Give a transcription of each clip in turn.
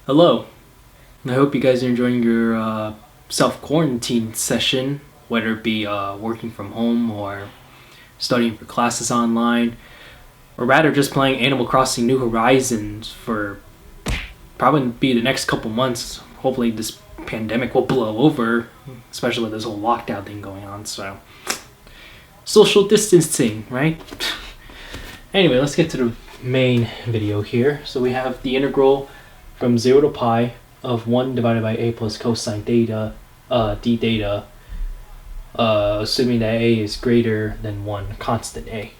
Hello, and I hope you guys are enjoying your self-quarantine session, whether it be working from home or studying for classes online, or rather just playing Animal Crossing New Horizons for probably be the next couple months. Hopefully this pandemic will blow over, especially with this whole lockdown thing going on, so social distancing, right? Anyway, let's get to the main video here. So we have the integral from 0 to pi of 1 divided by a plus cosine theta d theta, assuming that a is greater than 1, constant a.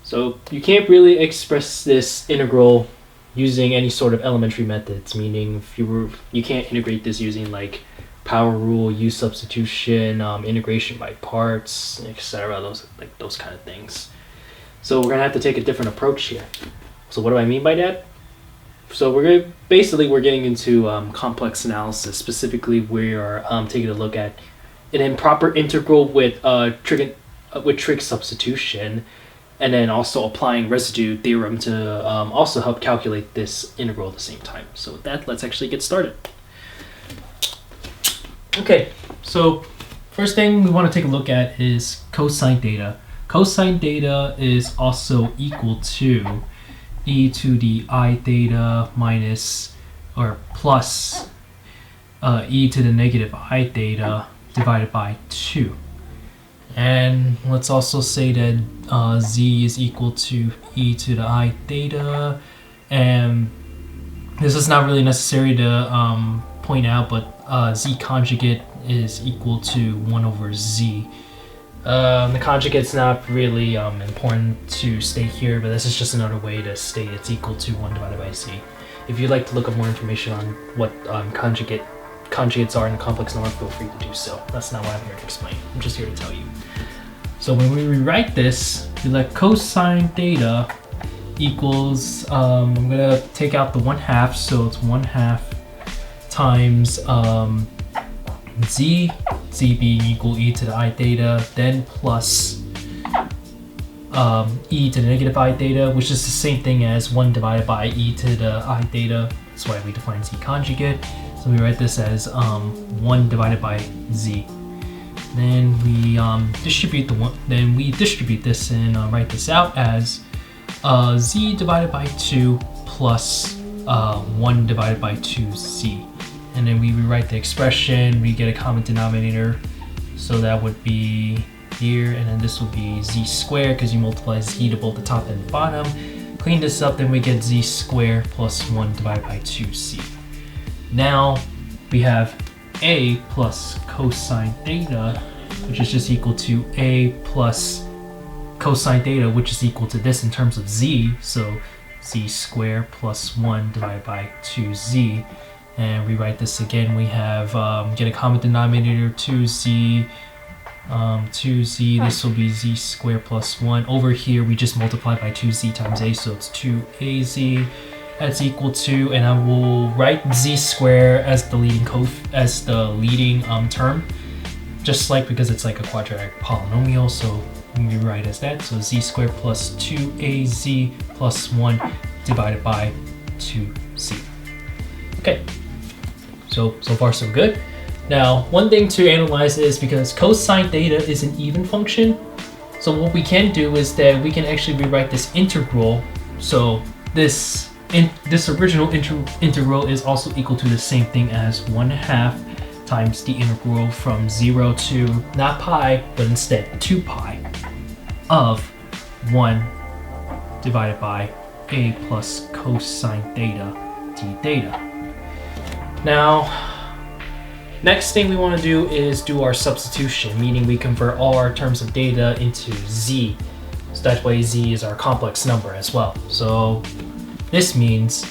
So you can't really express this integral using any sort of elementary methods, meaning if you can't integrate this using like power rule, u substitution, integration by parts, etc. Those kind of things. So we're gonna have to take a different approach here. So what do I mean by that? So we're getting into complex analysis. Specifically, we are taking a look at an improper integral with trig substitution, and then also applying residue theorem to also help calculate this integral at the same time. So with that, let's actually get started. Okay, so first thing we want to take a look at is cosine theta. Cosine theta is also equal to e to the I theta minus or plus e to the negative I theta divided by 2. And let's also say that z is equal to e to the I theta, and this is not really necessary to point out, but z conjugate is equal to 1 over z. The conjugate's not really important to state here, but this is just another way to state it's equal to 1 divided by z. If you'd like to look up more information on what conjugates are in a complex number, feel free to do so. That's not what I'm here to explain. I'm just here to tell you. So when we rewrite this, we let cosine theta equals, I'm going to take out the 1/2, so it's 1/2 times z being equal e to the I theta, then plus e to the negative I theta, which is the same thing as 1 divided by e to the I theta. That's why we define z conjugate. So we write this as 1 divided by z. Then we distribute this and write this out as z divided by 2 plus 1 divided by 2z. And then we rewrite the expression, we get a common denominator, so that would be here, and then this will be z squared because you multiply z to both the top and the bottom. Clean this up, then we get z squared plus 1 divided by 2z. Now we have a plus cosine theta, which is just equal to a plus cosine theta, which is equal to this in terms of z, so z squared plus 1 divided by 2z. And rewrite this again, we have get a common denominator, 2z, this will be z squared plus 1. Over here we just multiply by 2z times a, so it's 2az. That's equal to, and I will write z squared as the leading term, just like because it's like a quadratic polynomial, so we write as that. So z squared plus 2az plus 1 divided by 2z. Okay. So far so good. Now, one thing to analyze is because cosine theta is an even function, so what we can do is that we can actually rewrite this integral. So this original integral is also equal to the same thing as 1/2 times the integral from 0 to, not pi, but instead 2 pi of 1 divided by a plus cosine theta d theta. Now, next thing we want to do is do our substitution, meaning we convert all our terms of data into z. So that way z is our complex number as well. So this means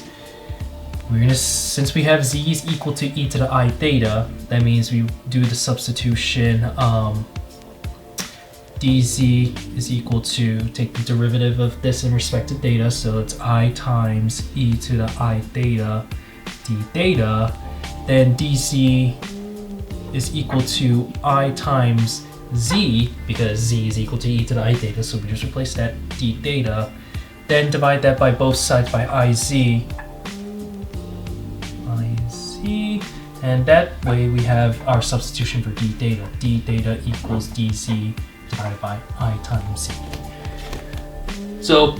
since we have z is equal to e to the I theta, that means we do the substitution, dz is equal to, take the derivative of this in respect to theta, so it's I times e to the I theta d theta, then dz is equal to I times z, because z is equal to e to the I theta, so we just replace that d theta, then divide that by both sides by iz, And that way we have our substitution for d theta. D theta equals dz divided by I times z. So,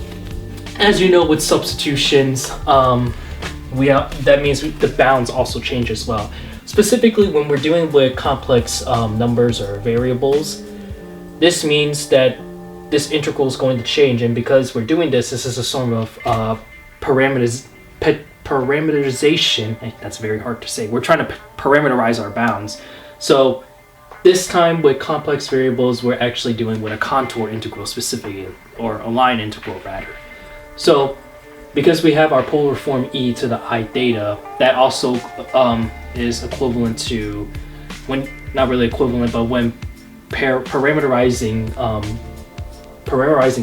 as you know, with substitutions, that means the bounds also change as well. Specifically, when we're dealing with complex numbers or variables, this means that this integral is going to change, and because we're doing this is a sort of parameterization. That's very hard to say. We're trying to parameterize our bounds. So this time with complex variables, we're actually doing with a contour integral specifically, or a line integral rather. So because we have our polar form e to the I theta, that also is equivalent to, when not really equivalent, but when parameterizing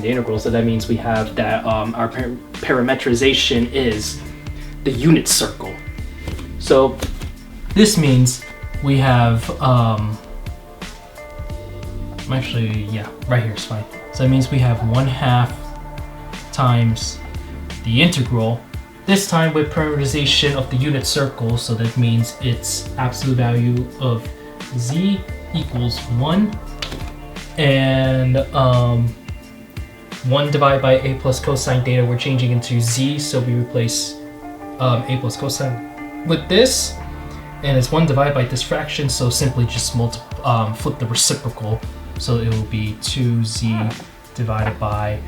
the integral. So that means we have that our parametrization is the unit circle. So this means we have actually, yeah, right here is fine. So that means we have 1/2 times the integral, this time with parameterization of the unit circle. So that means its absolute value of z equals 1, and 1 divided by a plus cosine theta, we're changing into z, so we replace a plus cosine with this, and it's 1 divided by this fraction, so simply just flip the reciprocal, so it will be 2z divided by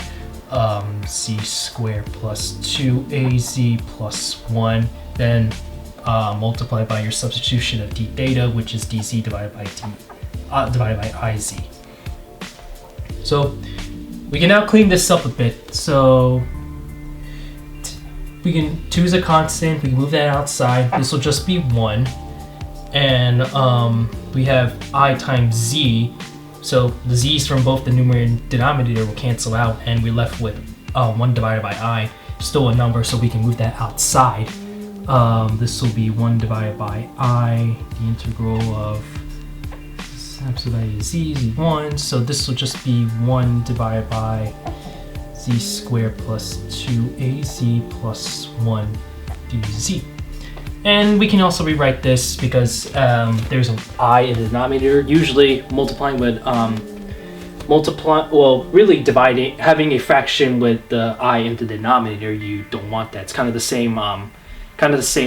z squared plus 2az plus 1, then multiplied by your substitution of d theta, which is dz divided by iz. So we can now clean this up a bit. So we can 2 is a constant, we can move that outside. This will just be 1, and we have I times z. So the z's from both the numerator and denominator will cancel out, and we're left with 1 divided by I, still a number, so we can move that outside. This will be 1 divided by I, the integral of absolute value of z is 1, so this will just be 1 divided by z squared plus 2az plus 1 dz. And we can also rewrite this because there's an I in the denominator. Usually multiplying with dividing, having a fraction with the I in the denominator, you don't want that. It's kind of the same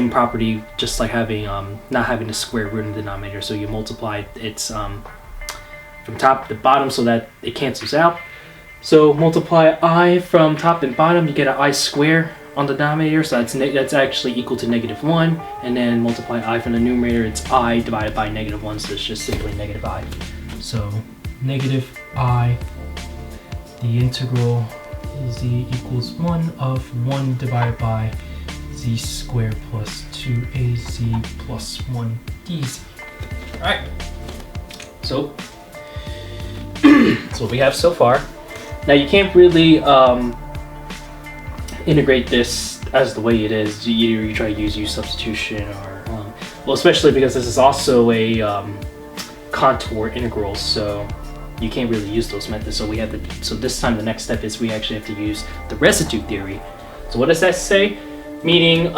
property, just like having not having a square root in the denominator. So you multiply its from top to bottom so that it cancels out. So multiply I from top and bottom, you get an I square on the denominator, so that's actually equal to -1, and then multiply I from the numerator, it's I divided by -1, so it's just simply -I. So -I, the integral z equals 1 of 1 divided by z squared plus 2az plus 1 dz. Alright, so that's what we have so far. Now you can't really integrate this as the way it is. Either you try to use substitution, or well, especially because this is also a contour integral, so you can't really use those methods. So so this time the next step is we actually have to use the residue theory. So what does that say? Meaning,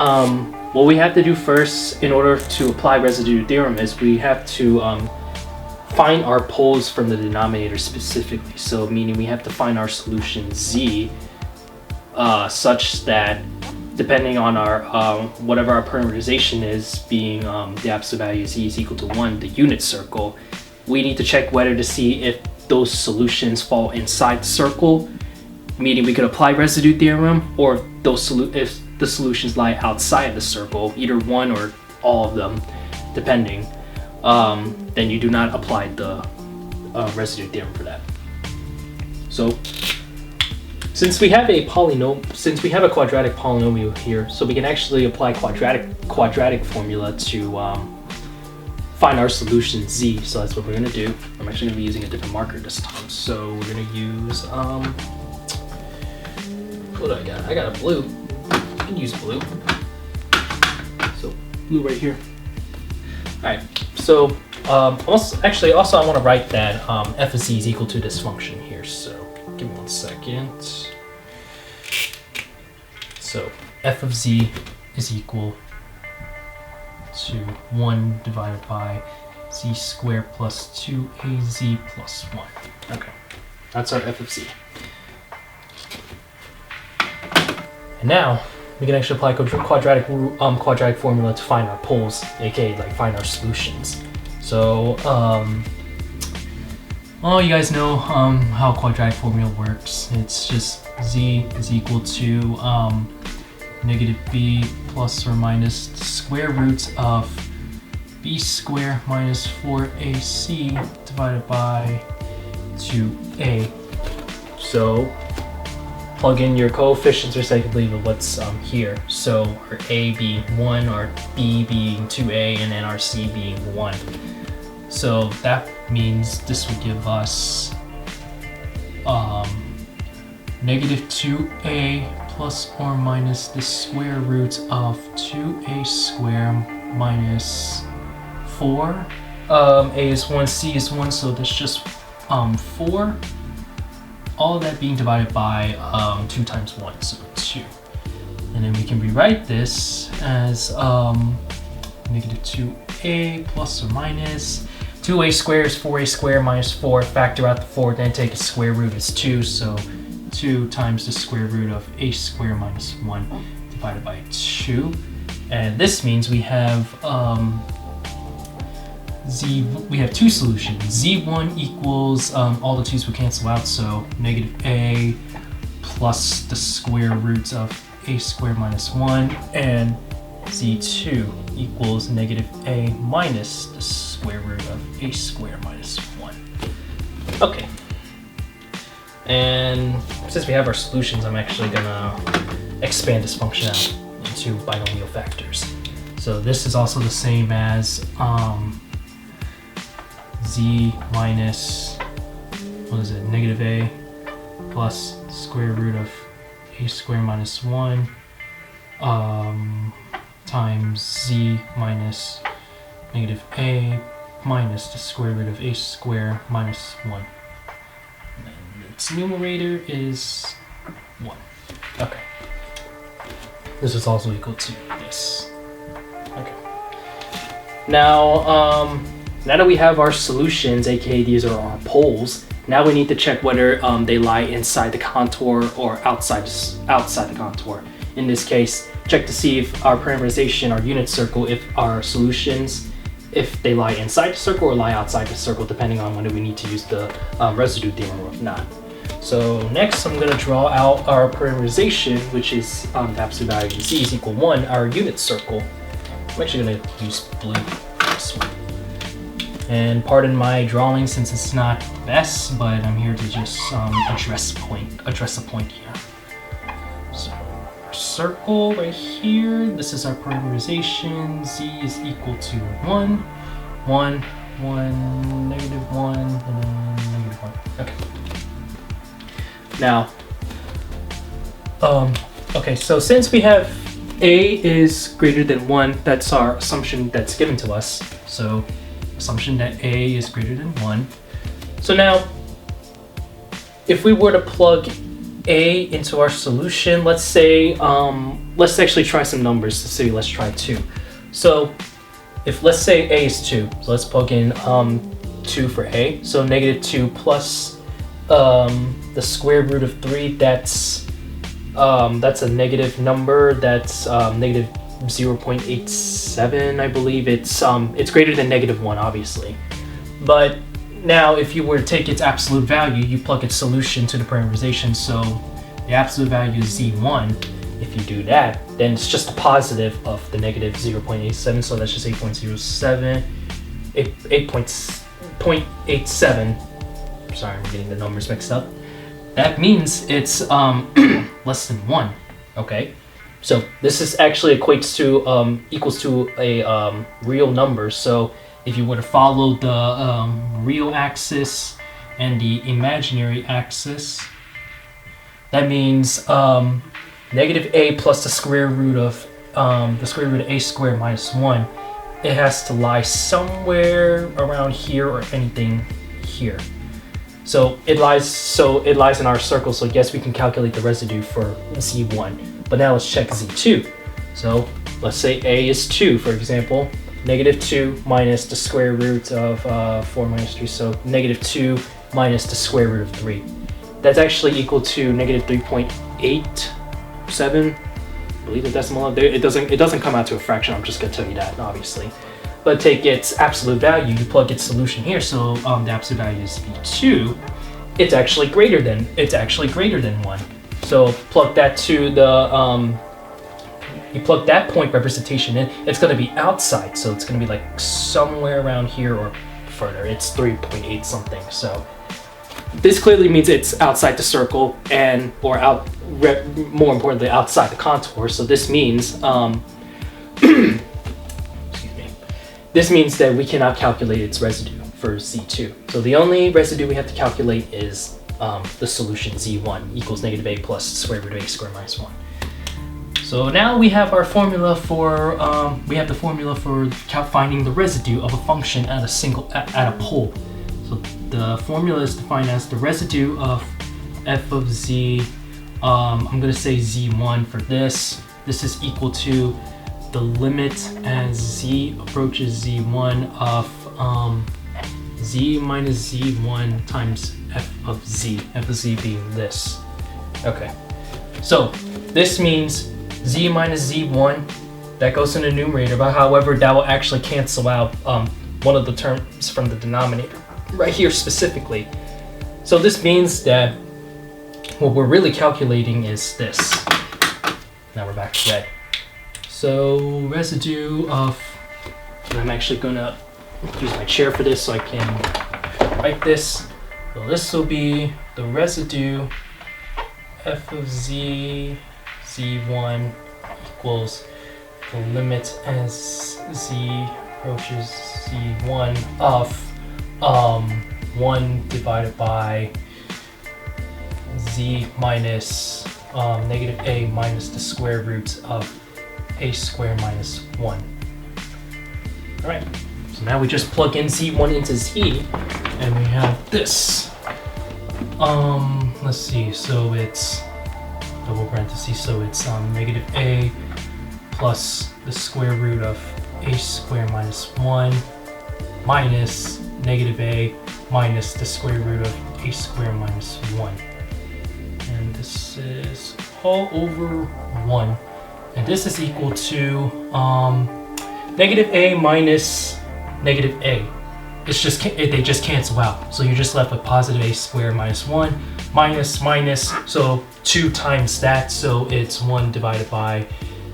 what we have to do first in order to apply residue theorem is we have to find our poles from the denominator specifically. So meaning we have to find our solution z such that depending on our whatever our parameterization is, being the absolute value of z is equal to 1, the unit circle, we need to check whether to see if those solutions fall inside the circle, meaning we could apply residue theorem, or if the solutions lie outside of the circle, either one or all of them, depending, then you do not apply the residue theorem for that. So since we have a quadratic polynomial here, so we can actually apply quadratic formula to find our solution z. So that's what we're gonna do. I'm actually gonna be using a different marker this time. So we're gonna use what do I got? I got a blue. I can use blue. So blue right here. All right. So also I want to write that f of z is equal to this function here. So give me 1 second. So f of z is equal to 1 divided by z squared plus 2az plus 1. Okay, that's our f of z. And now we can actually apply quadratic formula to find our poles, aka like find our solutions. So, well, you guys know how quadratic formula works. It's just z is equal to negative b plus or minus the square root of b squared minus 4ac divided by 2a. So plug in your coefficients respectively of what's here. So our a being 1, our b being 2a, and then our c being 1. So that means this would give us negative 2a plus or minus the square root of 2a squared minus 4. A is 1, c is 1, so that's just 4. All of that being divided by 2 times 1, so 2. And then we can rewrite this as negative 2a plus or minus 2a squared is 4a squared minus 4. Factor out the 4, then take a square root is 2, so 2 times the square root of a squared minus 1 divided by 2. And this means we have we have two solutions. Z1 equals, all the 2's will cancel out, so negative a plus the square root of a squared minus 1, and Z2 equals negative a minus the square root of a squared minus 1. Okay. And since we have our solutions, I'm actually gonna expand this function out into binomial factors. So this is also the same as z minus, what is it, negative a plus square root of a squared minus 1 times z minus negative a minus the square root of a squared minus 1. And its numerator is 1. Okay. This is also equal to this. Okay. Now that we have our solutions, aka these are our poles, now we need to check whether they lie inside the contour or outside the contour. In this case, check to see if our parameterization, our unit circle, if our solutions, if they lie inside the circle or lie outside the circle, depending on whether we need to use the residue theorem or not. So next, I'm going to draw out our parameterization, which is the absolute value of z is equal 1, our unit circle. I'm actually going to use blue for this one. And pardon my drawing since it's not best, but I'm here to just address a point here. So our circle right here, this is our parameterization. Z is equal to 1, 1, 1, negative 1, and then negative 1. Okay. Now, okay, so since we have a is greater than 1, that's our assumption that's given to us. So assumption that a is greater than 1. So now, if we were to plug a into our solution, let's say, let's actually try some numbers to see. Let's try 2. So if let's say a is 2, so let's plug in 2 for a. So negative 2 plus the square root of 3, that's a negative number. That's negative 0.87, I believe. It's greater than negative 1, obviously. But now if you were to take its absolute value, you plug its solution to the parameterization, so the absolute value is z1. If you do that, then it's just a positive of the negative 0.87, so that's just 8.07, 8.87. Sorry, I'm getting the numbers mixed up. That means it's less than 1, okay? So this is actually equates to equals to a real number. So if you were to follow the real axis and the imaginary axis, that means negative a plus the square root of a squared minus 1. It has to lie somewhere around here or anything here. So it lies in our circle. So yes, we can calculate the residue for z1. But now let's check z2. So let's say a is 2, for example. negative 2 minus the square root of 4 minus 3, so negative 2 minus the square root of 3. That's actually equal to negative 3.87. I believe the decimal. It doesn't come out to a fraction. I'm just gonna tell you that, obviously. But take its absolute value, you plug its solution here, so the absolute value is v2. It's actually greater than 1. So plug that to the you plug that point representation in, it's going to be outside, so it's going to be like somewhere around here or further. It's 3.8 something. So this clearly means it's outside the circle and more importantly outside the contour. So this means this means that we cannot calculate its residue for Z2. So the only residue we have to calculate is the solution Z1 equals negative a plus square root of a squared minus 1. So now we have our formula for finding the residue of a function at a pole. So the formula is defined as the residue of f of z. I'm going to say Z1 for this. This is equal to the limit as z approaches z1 of z minus z1 times f of z being this. Okay, so this means z minus z1, that goes in the numerator, but however that will actually cancel out one of the terms from the denominator right here specifically. So this means that what we're really calculating is this. Now we're back to red. So residue of, I'm actually gonna use my chair for this so I can write this. So this will be the residue f of z, z1 equals the limit as z approaches z1 of 1 divided by z minus negative a minus the square root of a squared minus 1. Alright, so now we just plug in z1 into z, and we have this. Let's see, so it's double parentheses, so it's negative a plus the square root of a squared minus 1 minus negative a minus the square root of a squared minus 1. And this is all over 1. And this is equal to negative a minus negative a. It's just they just cancel out. So you're just left with positive a squared minus 1 minus, so 2 times that. So it's 1 divided by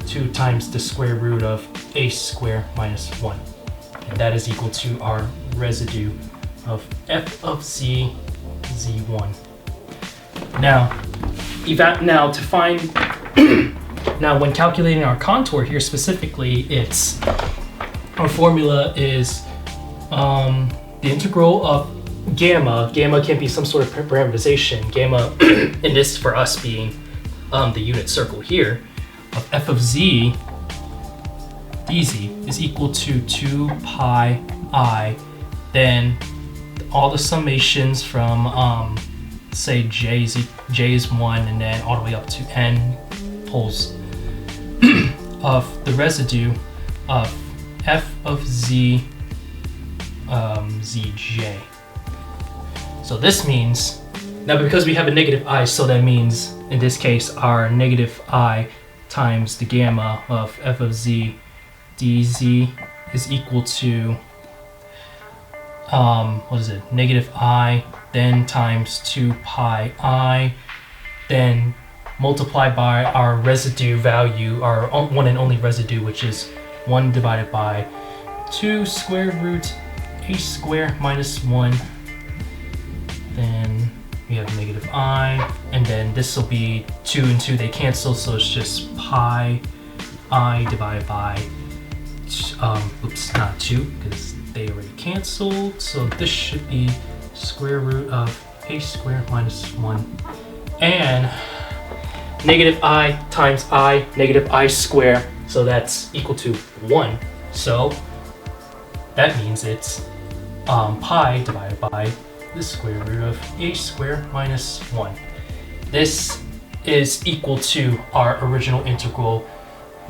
2 times the square root of a squared minus 1. And that is equal to our residue of f of z, z1. Now to find now when calculating our contour here specifically, our formula is the integral of gamma. Gamma can be some sort of parameterization. Gamma in this for us being the unit circle here of f of z dz is equal to 2 pi I, then all the summations from say j is 1 and then all the way up to n poles of the residue of f of z zj. So this means, now because we have a negative I, so that means in this case our negative I times the gamma of f of z dz is equal to negative I, then times 2 pi I, then multiplied by our residue value, our one and only residue, which is 1 divided by 2 square root a squared minus 1. Then we have negative I, and then this will be 2 and 2, they cancel, so it's just pi I divided by, not 2, because they already canceled, so this should be square root of a squared minus 1. And negative I times I, negative I squared, so that's equal to 1. So that means it's pi divided by the square root of a squared minus 1. This is equal to our original integral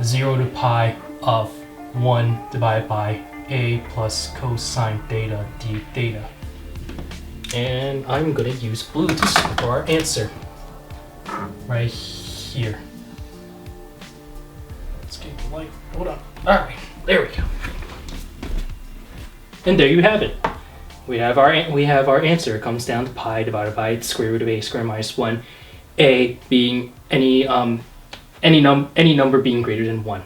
0 to pi of 1 divided by a plus cosine theta d theta. And I'm gonna use blue to for our answer. Right here. Let's get the light. Hold on. Alright, there we go. And there you have it. We have our answer. It comes down to pi divided by the square root of a squared minus 1. A being any number being greater than 1.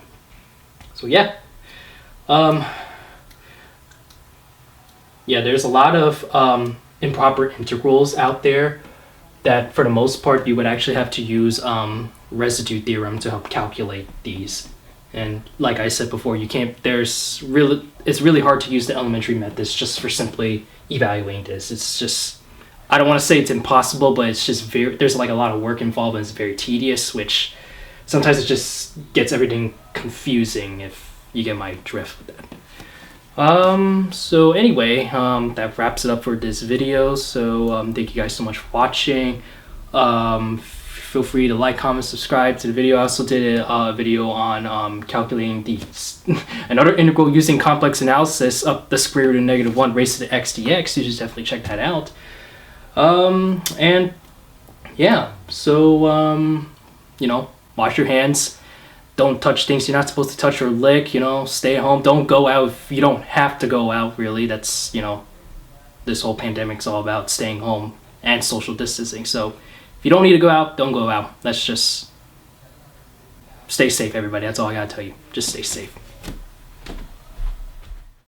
So yeah. Yeah, there's a lot of improper integrals out there that for the most part you would actually have to use residue theorem to help calculate these. And like I said before, it's really hard to use the elementary methods just for simply evaluating this. It's just, I don't want to say it's impossible, but it's just there's like a lot of work involved and it's very tedious, which sometimes it just gets everything confusing, if you get my drift with that. So anyway, that wraps it up for this video. So thank you guys so much for watching. Feel free to like, comment, subscribe to the video. I also did a video on calculating another integral using complex analysis up the square root of -1 raised to the x dx. You should definitely check that out. And yeah, so you know, wash your hands. Don't touch things you're not supposed to touch or lick, you know, stay home. Don't go out if you don't have to go out, really. That's, you know, this whole pandemic's all about staying home and social distancing. So if you don't need to go out, don't go out. Let's just stay safe, everybody. That's all I gotta tell you. Just stay safe.